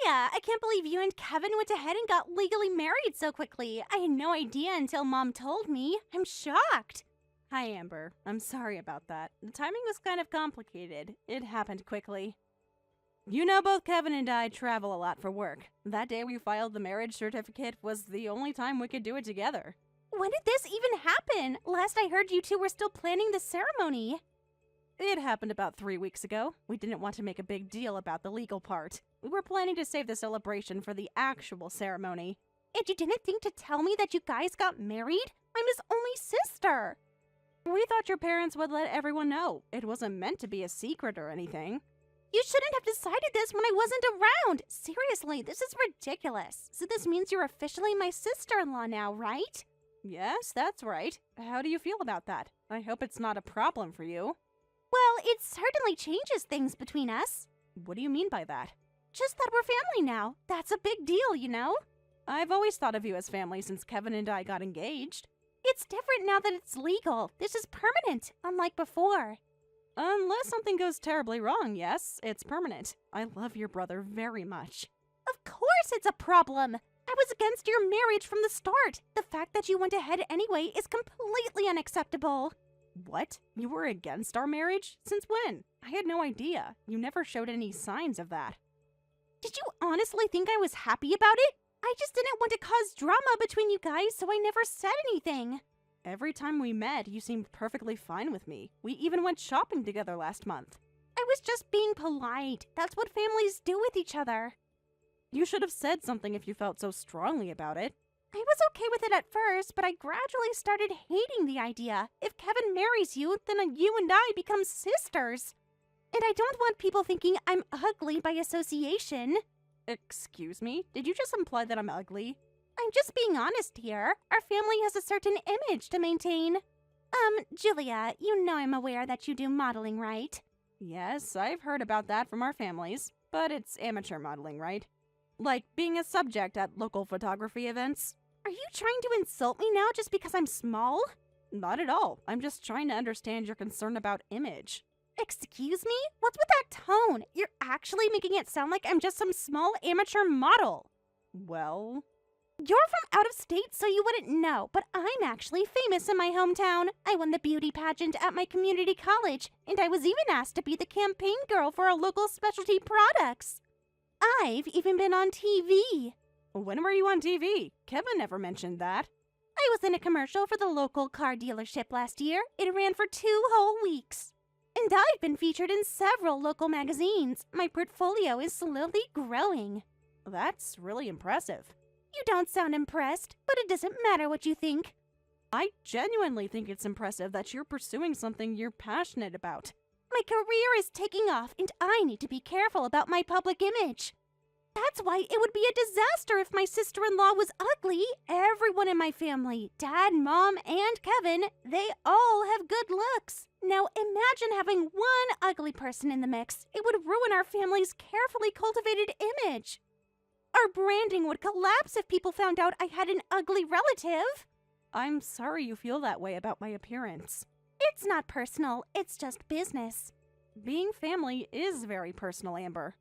I can't believe you and Kevin went ahead and got legally married so quickly. I had no idea until Mom told me. I'm shocked. Hi, Amber. I'm sorry about that. The timing was kind of complicated. It happened quickly. You know, both Kevin and I travel a lot for work. That day we filed the marriage certificate was the only time we could do it together. When did this even happen? Last I heard, you two were still planning the ceremony. It happened about 3 weeks ago. We didn't want to make a big deal about the legal part. We were planning to save the celebration for the actual ceremony. And you didn't think to tell me that you guys got married? I'm his only sister. We thought your parents would let everyone know. It wasn't meant to be a secret or anything. You shouldn't have decided this when I wasn't around. Seriously, this is ridiculous. So this means you're officially my sister-in-law now, right? Yes, that's right. How do you feel about that? I hope it's not a problem for you. Well, it certainly changes things between us. What do you mean by that? Just that we're family now. That's a big deal, you know? I've always thought of you as family since Kevin and I got engaged. It's different now that it's legal. This is permanent, unlike before. Unless something goes terribly wrong, yes, it's permanent. I love your brother very much. Of course it's a problem. I was against your marriage from the start. The fact that you went ahead anyway is completely unacceptable. What? You were against our marriage? Since when? I had no idea. You never showed any signs of that. Did you honestly think I was happy about it? I just didn't want to cause drama between you guys, so I never said anything. Every time we met, you seemed perfectly fine with me. We even went shopping together last month. I was just being polite. That's what families do with each other. You should have said something if you felt so strongly about it. I was okay with it at first, but I gradually started hating the idea. If Kevin marries you, then you and I become sisters. And I don't want people thinking I'm ugly by association. Excuse me? Did you just imply that I'm ugly? I'm just being honest here. Our family has a certain image to maintain. Julia, you know I'm aware that you do modeling, right? Yes, I've heard about that from our families. But it's amateur modeling, right? Like being a subject at local photography events. Are you trying to insult me now just because I'm small? Not at all. I'm just trying to understand your concern about image. Excuse me? What's with that tone? You're actually making it sound like I'm just some small amateur model. Well... You're from out of state, so you wouldn't know, but I'm actually famous in my hometown. I won the beauty pageant at my community college, and I was even asked to be the campaign girl for our local specialty products. I've even been on TV. When were you on TV? Kevin never mentioned that. I was in a commercial for the local car dealership last year. It ran for 2 whole weeks. And I've been featured in several local magazines. My portfolio is slowly growing. That's really impressive. You don't sound impressed, but it doesn't matter what you think. I genuinely think it's impressive that you're pursuing something you're passionate about. My career is taking off, and I need to be careful about my public image. That's why it would be a disaster if my sister-in-law was ugly. Everyone in my family, Dad, Mom, and Kevin, they all have good looks. Now imagine having one ugly person in the mix. It would ruin our family's carefully cultivated image. Our branding would collapse if people found out I had an ugly relative. I'm sorry you feel that way about my appearance. It's not personal, it's just business. Being family is very personal, Amber.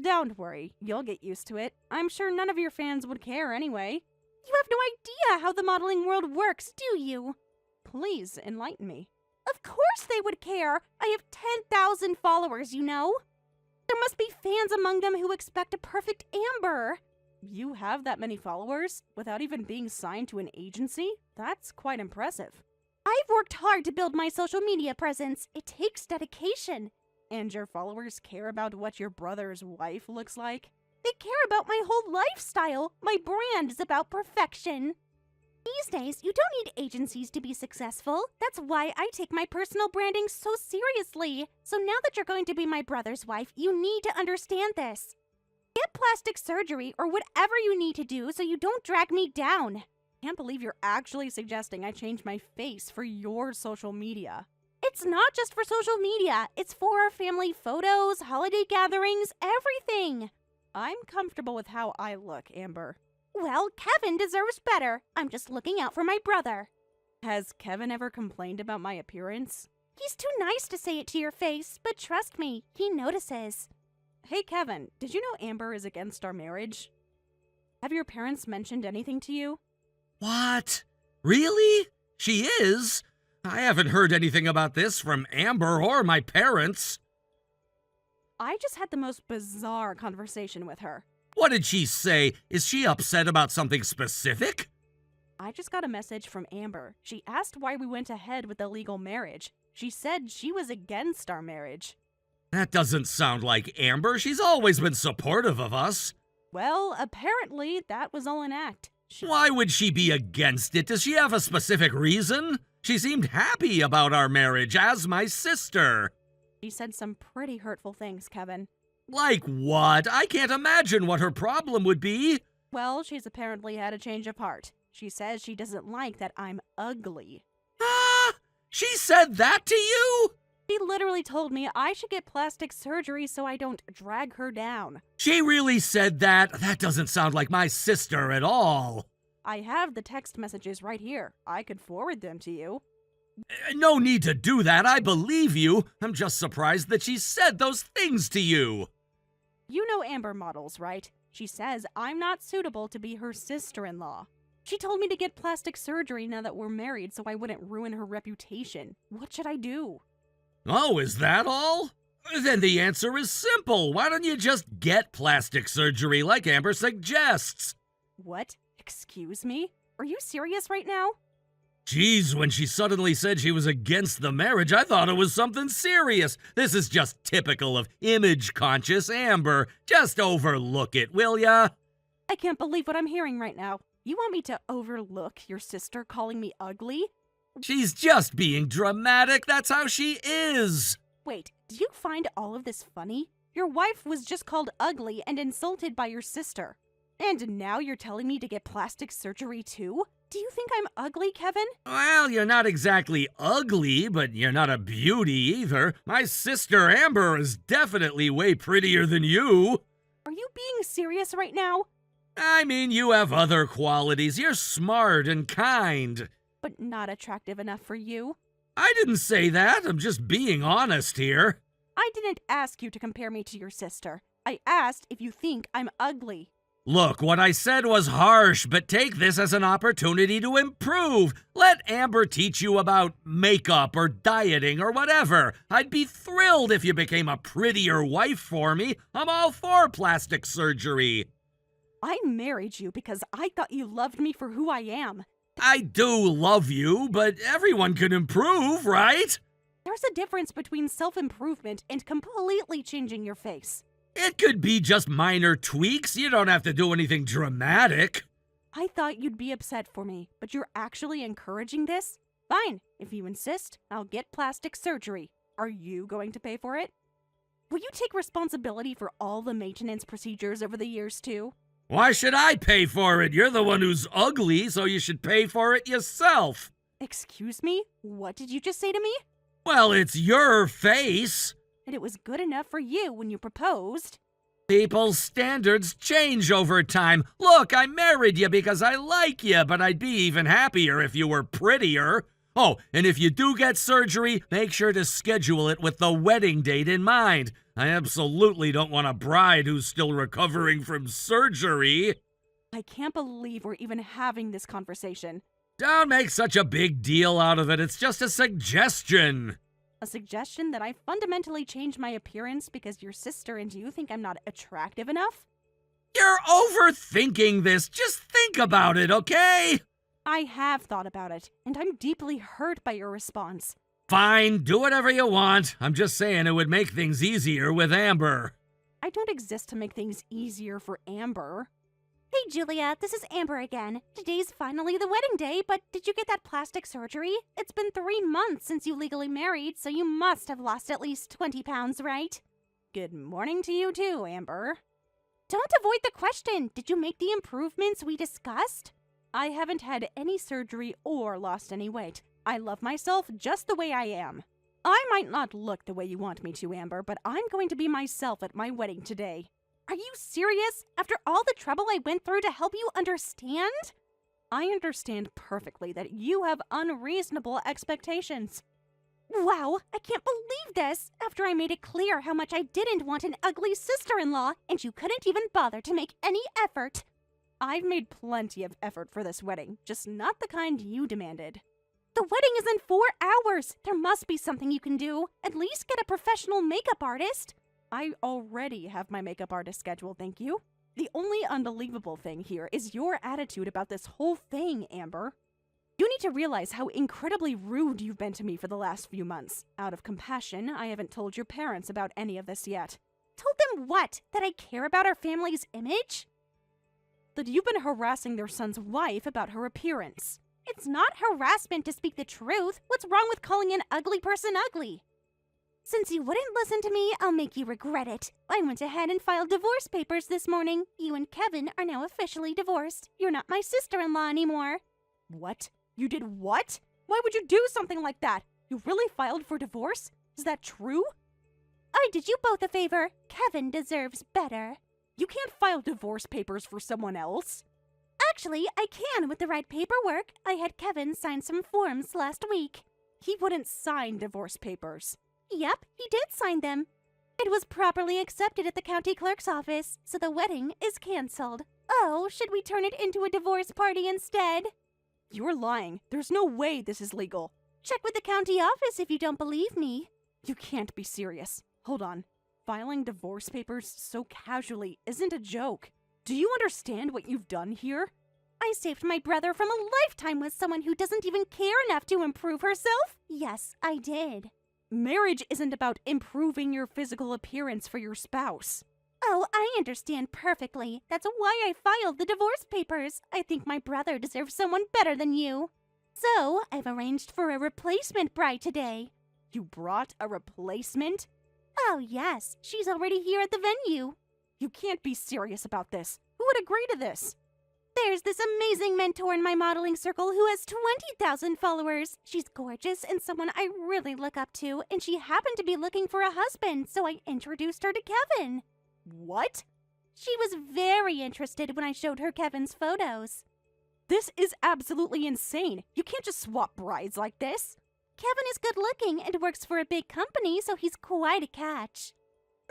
Don't worry, you'll get used to it. I'm sure none of your fans would care anyway. You have no idea how the modeling world works, do you? Please enlighten me. Of course they would care. I have 10,000 followers, you know. There must be fans among them who expect a perfect Amber. You have that many followers without even being signed to an agency? That's quite impressive. I've worked hard to build my social media presence. It takes dedication. And your followers care about what your brother's wife looks like? They care about my whole lifestyle. My brand is about perfection. These days, you don't need agencies to be successful. That's why I take my personal branding so seriously. So now that you're going to be my brother's wife, you need to understand this. Get plastic surgery or whatever you need to do so you don't drag me down. Can't believe you're actually suggesting I change my face for your social media. It's not just for social media. It's for our family photos, holiday gatherings, everything. I'm comfortable with how I look, Amber. Well, Kevin deserves better. I'm just looking out for my brother. Has Kevin ever complained about my appearance? He's too nice to say it to your face, but trust me, he notices. Hey, Kevin, did you know Amber is against our marriage? Have your parents mentioned anything to you? What? Really? She is? I haven't heard anything about this from Amber or my parents. I just had the most bizarre conversation with her. What did she say? Is she upset about something specific? I just got a message from Amber. She asked why we went ahead with the legal marriage. She said she was against our marriage. That doesn't sound like Amber. She's always been supportive of us. Well, apparently that was all an act. Why would she be against it? Does she have a specific reason? She seemed happy about our marriage as my sister. She said some pretty hurtful things, Kevin. Like what? I can't imagine what her problem would be. Well, she's apparently had a change of heart. She says she doesn't like that I'm ugly. Ah! She said that to you? She literally told me I should get plastic surgery so I don't drag her down. She really said that? That doesn't sound like my sister at all. I have the text messages right here. I could forward them to you. No need to do that. I believe you. I'm just surprised that she said those things to you. You know Amber models, right? She says I'm not suitable to be her sister-in-law. She told me to get plastic surgery now that we're married so I wouldn't ruin her reputation. What should I do? Oh, is that all? Then the answer is simple. Why don't you just get plastic surgery like Amber suggests? What? Excuse me? Are you serious right now? Geez, when she suddenly said she was against the marriage, I thought it was something serious. This is just typical of image-conscious Amber. Just overlook it, will ya? I can't believe what I'm hearing right now. You want me to overlook your sister calling me ugly? She's just being dramatic. That's how she is. Wait, do you find all of this funny? Your wife was just called ugly and insulted by your sister. And now you're telling me to get plastic surgery too? Do you think I'm ugly, Kevin? Well, you're not exactly ugly, but you're not a beauty either. My sister Amber is definitely way prettier than you. Are you being serious right now? I mean, you have other qualities. You're smart and kind. But not attractive enough for you? I didn't say that. I'm just being honest here. I didn't ask you to compare me to your sister. I asked if you think I'm ugly. Look, what I said was harsh, but take this as an opportunity to improve. Let Amber teach you about makeup or dieting or whatever. I'd be thrilled if you became a prettier wife for me. I'm all for plastic surgery. I married you because I thought you loved me for who I am. I do love you, but everyone can improve, right? There's a difference between self-improvement and completely changing your face. It could be just minor tweaks. You don't have to do anything dramatic. I thought you'd be upset for me, but you're actually encouraging this? Fine, if you insist, I'll get plastic surgery. Are you going to pay for it? Will you take responsibility for all the maintenance procedures over the years too? Why should I pay for it? You're the one who's ugly, so you should pay for it yourself. Excuse me? What did you just say to me? Well, it's your face. And it was good enough for you when you proposed. People's standards change over time. Look, I married you because I like you, but I'd be even happier if you were prettier. Oh, and if you do get surgery, make sure to schedule it with the wedding date in mind. I absolutely don't want a bride who's still recovering from surgery. I can't believe we're even having this conversation. Don't make such a big deal out of it. It's just a suggestion. A suggestion that I fundamentally change my appearance because your sister and you think I'm not attractive enough? You're overthinking this. Just think about it, okay? I have thought about it, and I'm deeply hurt by your response. Fine, do whatever you want. I'm just saying it would make things easier with Amber. I don't exist to make things easier for Amber. Hey, Julia, this is Amber again. Today's finally the wedding day, but did you get that plastic surgery? It's been 3 months since you legally married, so you must have lost at least 20 pounds, right? Good morning to you too, Amber. Don't avoid the question. Did you make the improvements we discussed? I haven't had any surgery or lost any weight. I love myself just the way I am. I might not look the way you want me to, Amber, but I'm going to be myself at my wedding today. Are you serious? After all the trouble I went through to help you understand? I understand perfectly that you have unreasonable expectations. Wow, I can't believe this! After I made it clear how much I didn't want an ugly sister-in-law, and you couldn't even bother to make any effort. I've made plenty of effort for this wedding, just not the kind you demanded. The wedding is in 4 hours! There must be something you can do. At least get a professional makeup artist. I already have my makeup artist scheduled, thank you. The only unbelievable thing here is your attitude about this whole thing, Amber. You need to realize how incredibly rude you've been to me for the last few months. Out of compassion, I haven't told your parents about any of this yet. Told them what? That I care about our family's image? That you've been harassing their son's wife about her appearance. It's not harassment to speak the truth. What's wrong with calling an ugly person ugly? Since you wouldn't listen to me, I'll make you regret it. I went ahead and filed divorce papers this morning. You and Kevin are now officially divorced. You're not my sister-in-law anymore. What? You did what? Why would you do something like that? You really filed for divorce? Is that true? I did you both a favor. Kevin deserves better. You can't file divorce papers for someone else. Actually, I can with the right paperwork. I had Kevin sign some forms last week. He wouldn't sign divorce papers. Yep, he did sign them. It was properly accepted at the county clerk's office, so the wedding is canceled. Oh, should we turn it into a divorce party instead? You're lying. There's no way this is legal. Check with the county office if you don't believe me. You can't be serious. Hold on. Filing divorce papers so casually isn't a joke. Do you understand what you've done here? I saved my brother from a lifetime with someone who doesn't even care enough to improve herself. Yes, I did. Marriage isn't about improving your physical appearance for your spouse. Oh, I understand perfectly. That's why I filed the divorce papers. I think my brother deserves someone better than you. So, I've arranged for a replacement bride today. You brought a replacement? Oh, yes. She's already here at the venue. You can't be serious about this. Who would agree to this? There's this amazing mentor in my modeling circle who has 20,000 followers. She's gorgeous and someone I really look up to, and she happened to be looking for a husband, so I introduced her to Kevin. What? She was very interested when I showed her Kevin's photos. This is absolutely insane. You can't just swap brides like this. Kevin is good looking and works for a big company, so he's quite a catch.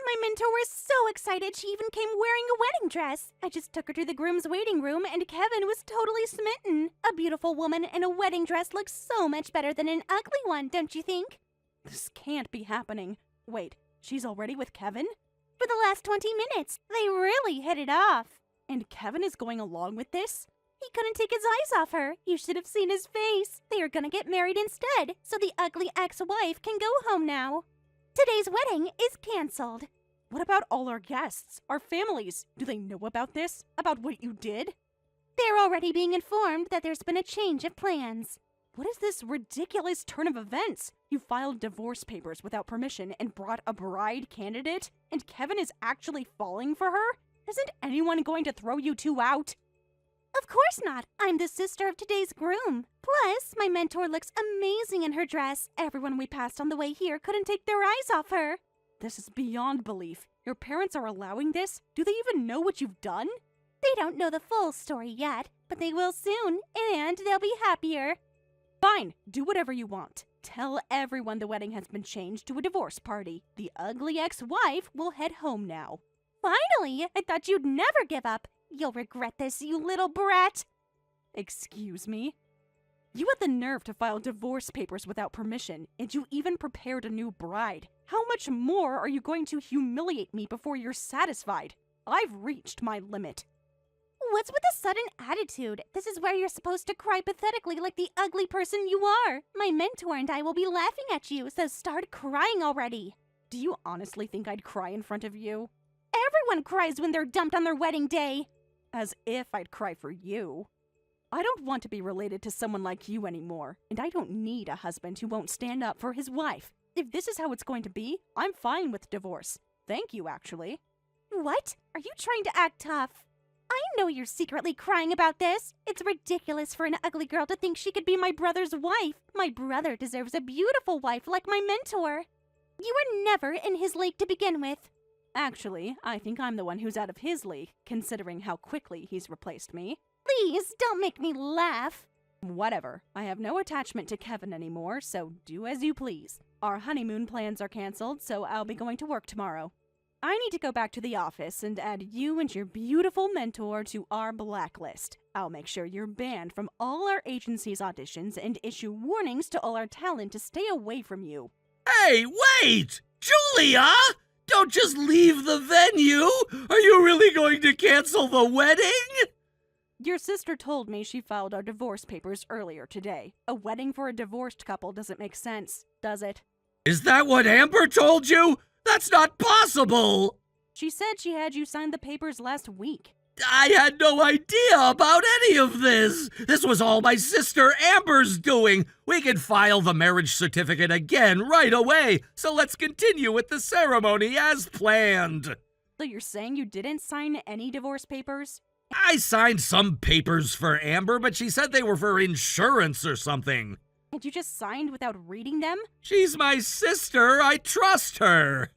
My mentor was so excited she even came wearing a wedding dress. I just took her to the groom's waiting room and Kevin was totally smitten. A beautiful woman in a wedding dress looks so much better than an ugly one, don't you think? This can't be happening. Wait, she's already with Kevin? For the last 20 minutes. They really hit it off. And Kevin is going along with this? He couldn't take his eyes off her. You should have seen his face. They are gonna get married instead, so the ugly ex-wife can go home now. Today's wedding is canceled. What about all our guests? Our families? Do they know about this? About what you did? They're already being informed that there's been a change of plans. What is this ridiculous turn of events? You filed divorce papers without permission and brought a bride candidate? And Kevin is actually falling for her? Isn't anyone going to throw you two out? Of course not. I'm the sister of today's groom. Plus, my mentor looks amazing in her dress. Everyone we passed on the way here couldn't take their eyes off her. This is beyond belief. Your parents are allowing this? Do they even know what you've done? They don't know the full story yet, but they will soon, and they'll be happier. Fine, do whatever you want. Tell everyone the wedding has been changed to a divorce party. The ugly ex-wife will head home now. Finally! I thought you'd never give up. You'll regret this, you little brat. Excuse me? You had the nerve to file divorce papers without permission, and you even prepared a new bride. How much more are you going to humiliate me before you're satisfied? I've reached my limit. What's with the sudden attitude? This is where you're supposed to cry pathetically like the ugly person you are. My mentor and I will be laughing at you, so start crying already. Do you honestly think I'd cry in front of you? Everyone cries when they're dumped on their wedding day. As if I'd cry for you. I don't want to be related to someone like you anymore, and I don't need a husband who won't stand up for his wife. If this is how it's going to be, I'm fine with divorce. Thank you, actually. What? Are you trying to act tough? I know you're secretly crying about this. It's ridiculous for an ugly girl to think she could be my brother's wife. My brother deserves a beautiful wife like my mentor. You were never in his league to begin with. Actually, I think I'm the one who's out of his league, considering how quickly he's replaced me. Please, don't make me laugh. Whatever. I have no attachment to Kevin anymore, so do as you please. Our honeymoon plans are canceled, so I'll be going to work tomorrow. I need to go back to the office and add you and your beautiful mentor to our blacklist. I'll make sure you're banned from all our agency's auditions and issue warnings to all our talent to stay away from you. Hey, wait! Julia! Don't just leave the venue! Are you really going to cancel the wedding? Your sister told me she filed our divorce papers earlier today. A wedding for a divorced couple doesn't make sense, does it? Is that what Amber told you? That's not possible! She said she had you sign the papers last week. I had no idea about any of this! This was all my sister Amber's doing! We can file the marriage certificate again right away, so let's continue with the ceremony as planned. So you're saying you didn't sign any divorce papers? I signed some papers for Amber, but she said they were for insurance or something. And you just signed without reading them? She's my sister. I trust her.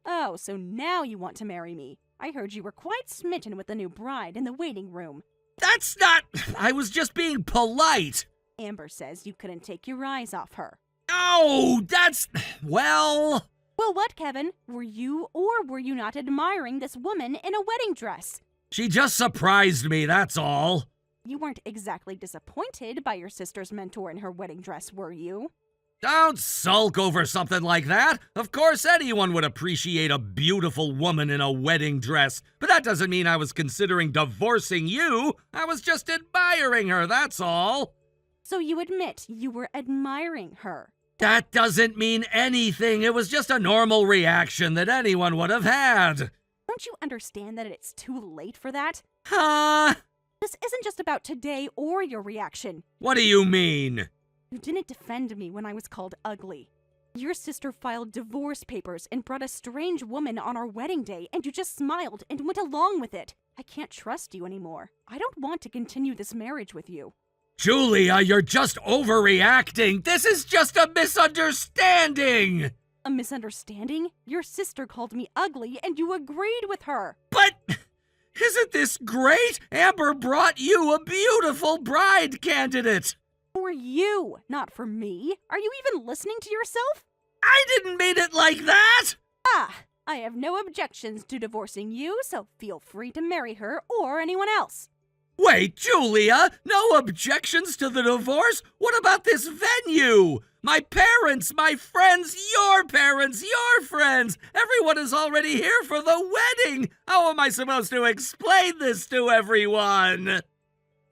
Oh, so now you want to marry me. I heard you were quite smitten with the new bride in the waiting room. That's not... I was just being polite. Amber says you couldn't take your eyes off her. Oh, that's... Well... Well, what, Kevin? Were you or were you not admiring this woman in a wedding dress? She just surprised me, that's all. You weren't exactly disappointed by your sister's mentor in her wedding dress, were you? Don't sulk over something like that. Of course, anyone would appreciate a beautiful woman in a wedding dress. But that doesn't mean I was considering divorcing you. I was just admiring her, that's all. So you admit you were admiring her? That doesn't mean anything. It was just a normal reaction that anyone would have had. Don't you understand that it's too late for that? Huh? This isn't just about today or your reaction. What do you mean? You didn't defend me when I was called ugly. Your sister filed divorce papers and brought a strange woman on our wedding day, and you just smiled and went along with it. I can't trust you anymore. I don't want to continue this marriage with you. Julia, you're just overreacting. This is just a misunderstanding. A misunderstanding? Your sister called me ugly, and you agreed with her. But isn't this great? Amber brought you a beautiful bride candidate. For you, not for me. Are you even listening to yourself? I didn't mean it like that! Ah, I have no objections to divorcing you, so feel free to marry her or anyone else. Wait, Julia! No objections to the divorce? What about this venue? My parents, my friends, your parents, your friends! Everyone is already here for the wedding! How am I supposed to explain this to everyone?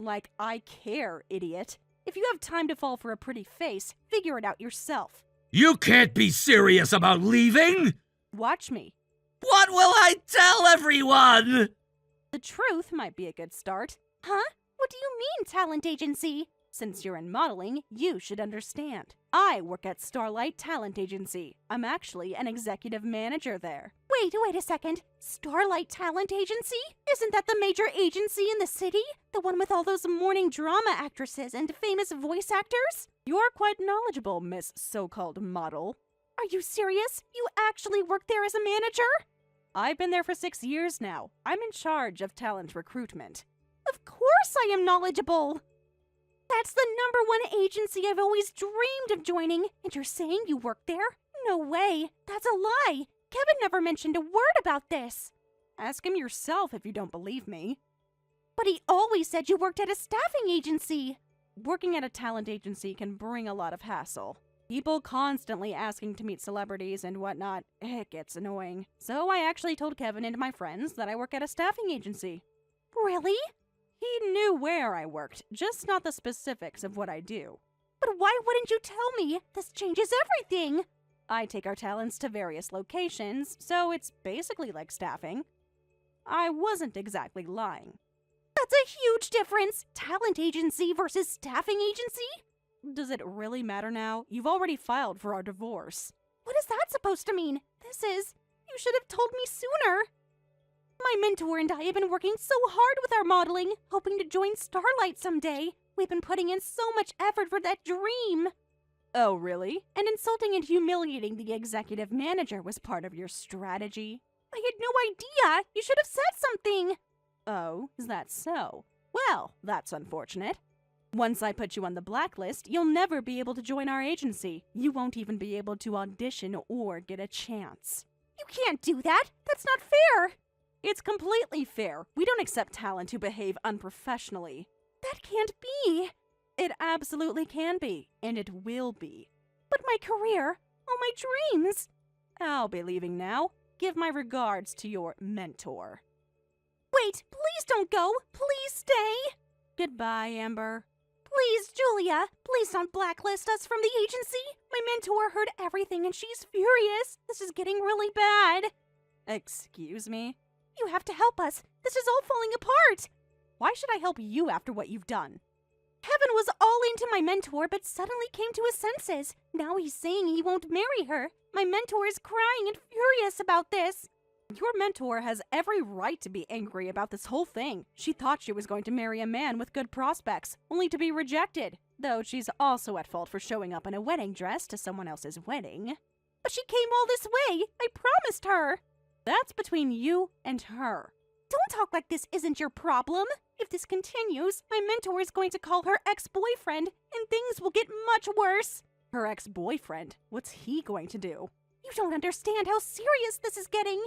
Like I care, idiot. If you have time to fall for a pretty face, figure it out yourself. You can't be serious about leaving! Watch me. What will I tell everyone? The truth might be a good start. Huh? What do you mean, talent agency? Since you're in modeling, you should understand. I work at Starlight Talent Agency. I'm actually an executive manager there. Wait a second. Starlight Talent Agency? Isn't that the major agency in the city? The one with all those morning drama actresses and famous voice actors? You're quite knowledgeable, Miss So-Called Model. Are you serious? You actually work there as a manager? I've been there for 6 years now. I'm in charge of talent recruitment. Of course I am knowledgeable! That's the #1 agency I've always dreamed of joining, and you're saying you work there? No way. That's a lie. Kevin never mentioned a word about this. Ask him yourself if you don't believe me. But he always said you worked at a staffing agency. Working at a talent agency can bring a lot of hassle. People constantly asking to meet celebrities and whatnot. It gets annoying. So I actually told Kevin and my friends that I work at a staffing agency. Really? He knew where I worked, just not the specifics of what I do. But why wouldn't you tell me? This changes everything. I take our talents to various locations, so it's basically like staffing. I wasn't exactly lying. That's a huge difference. Talent agency versus staffing agency? Does it really matter now? You've already filed for our divorce. What is that supposed to mean? You should have told me sooner. My mentor and I have been working so hard with our modeling, hoping to join Starlight someday. We've been putting in so much effort for that dream. Oh, really? And insulting and humiliating the executive manager was part of your strategy? I had no idea. You should have said something. Oh, is that so? Well, that's unfortunate. Once I put you on the blacklist, you'll never be able to join our agency. You won't even be able to audition or get a chance. You can't do that. That's not fair. It's completely fair. We don't accept talent who behave unprofessionally. That can't be. It absolutely can be, and it will be. But my career, all my dreams. I'll be leaving now. Give my regards to your mentor. Wait, please don't go. Please stay. Goodbye, Amber. Please, Julia, please don't blacklist us from the agency. My mentor heard everything and she's furious. This is getting really bad. Excuse me? You have to help us. This is all falling apart. Why should I help you after what you've done? Kevin was all into my mentor, but suddenly came to his senses. Now he's saying he won't marry her. My mentor is crying and furious about this. Your mentor has every right to be angry about this whole thing. She thought she was going to marry a man with good prospects, only to be rejected. Though she's also at fault for showing up in a wedding dress to someone else's wedding. But she came all this way. I promised her. That's between you and her. Don't talk like this isn't your problem. If this continues, my mentor is going to call her ex-boyfriend, and things will get much worse. Her ex-boyfriend? What's he going to do? You don't understand how serious this is getting.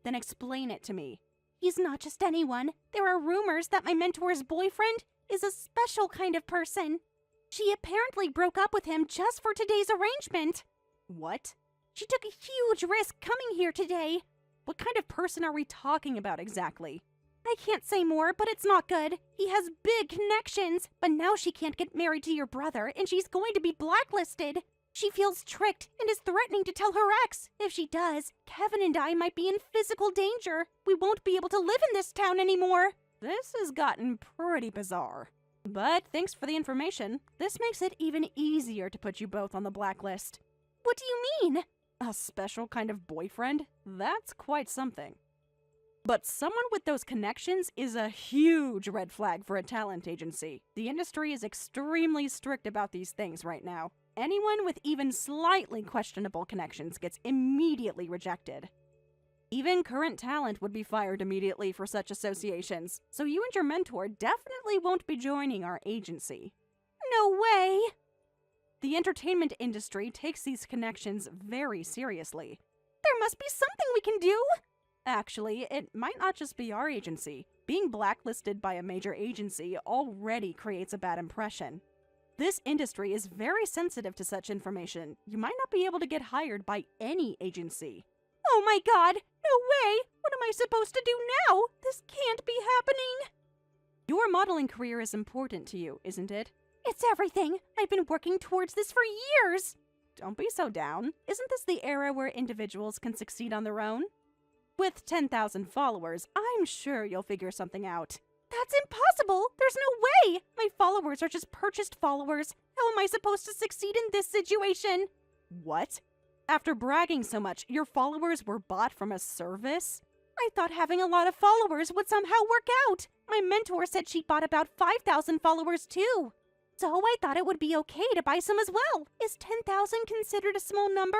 Then explain it to me. He's not just anyone. There are rumors that my mentor's boyfriend is a special kind of person. She apparently broke up with him just for today's arrangement. What? She took a huge risk coming here today. What kind of person are we talking about exactly? I can't say more, but it's not good. He has big connections, but now she can't get married to your brother, and she's going to be blacklisted. She feels tricked and is threatening to tell her ex. If she does, Kevin and I might be in physical danger. We won't be able to live in this town anymore. This has gotten pretty bizarre. But thanks for the information. This makes it even easier to put you both on the blacklist. What do you mean? A special kind of boyfriend? That's quite something. But someone with those connections is a huge red flag for a talent agency. The industry is extremely strict about these things right now. Anyone with even slightly questionable connections gets immediately rejected. Even current talent would be fired immediately for such associations, so you and your mentor definitely won't be joining our agency. No way! The entertainment industry takes these connections very seriously. There must be something we can do! Actually, it might not just be our agency. Being blacklisted by a major agency already creates a bad impression. This industry is very sensitive to such information. You might not be able to get hired by any agency. Oh my god! No way! What am I supposed to do now? This can't be happening! Your modeling career is important to you, isn't it? It's everything! I've been working towards this for years! Don't be so down. Isn't this the era where individuals can succeed on their own? With 10,000 followers, I'm sure you'll figure something out. That's impossible! There's no way! My followers are just purchased followers. How am I supposed to succeed in this situation? What? After bragging so much, your followers were bought from a service? I thought having a lot of followers would somehow work out. My mentor said she bought about 5,000 followers too. So I thought it would be okay to buy some as well. Is 10,000 considered a small number?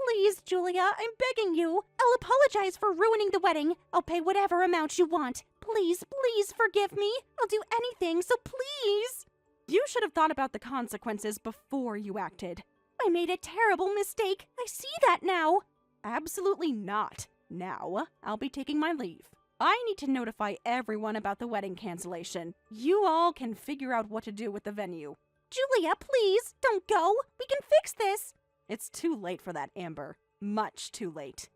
Please, Julia, I'm begging you. I'll apologize for ruining the wedding. I'll pay whatever amount you want. Please, please forgive me. I'll do anything, so please. You should have thought about the consequences before you acted. I made a terrible mistake. I see that now. Absolutely not. Now, I'll be taking my leave. I need to notify everyone about the wedding cancellation. You all can figure out what to do with the venue. Julia, please, don't go. We can fix this. It's too late for that, Amber. Much too late.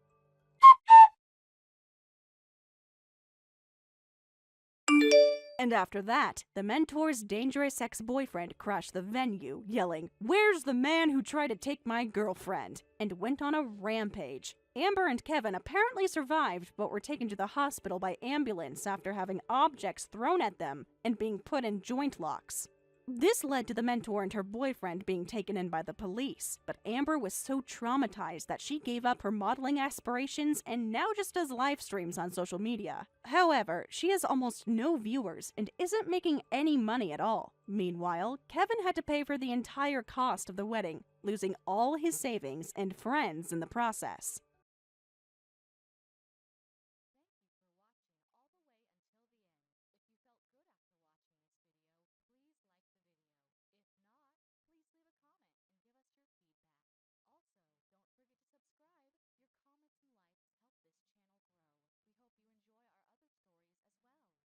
And after that, the mentor's dangerous ex-boyfriend crashed the venue, yelling, "Where's the man who tried to take my girlfriend?" and went on a rampage. Amber and Kevin apparently survived, but were taken to the hospital by ambulance after having objects thrown at them and being put in joint locks. This led to the mentor and her boyfriend being taken in by the police, but Amber was so traumatized that she gave up her modeling aspirations and now just does live streams on social media. However, she has almost no viewers and isn't making any money at all. Meanwhile, Kevin had to pay for the entire cost of the wedding, losing all his savings and friends in the process.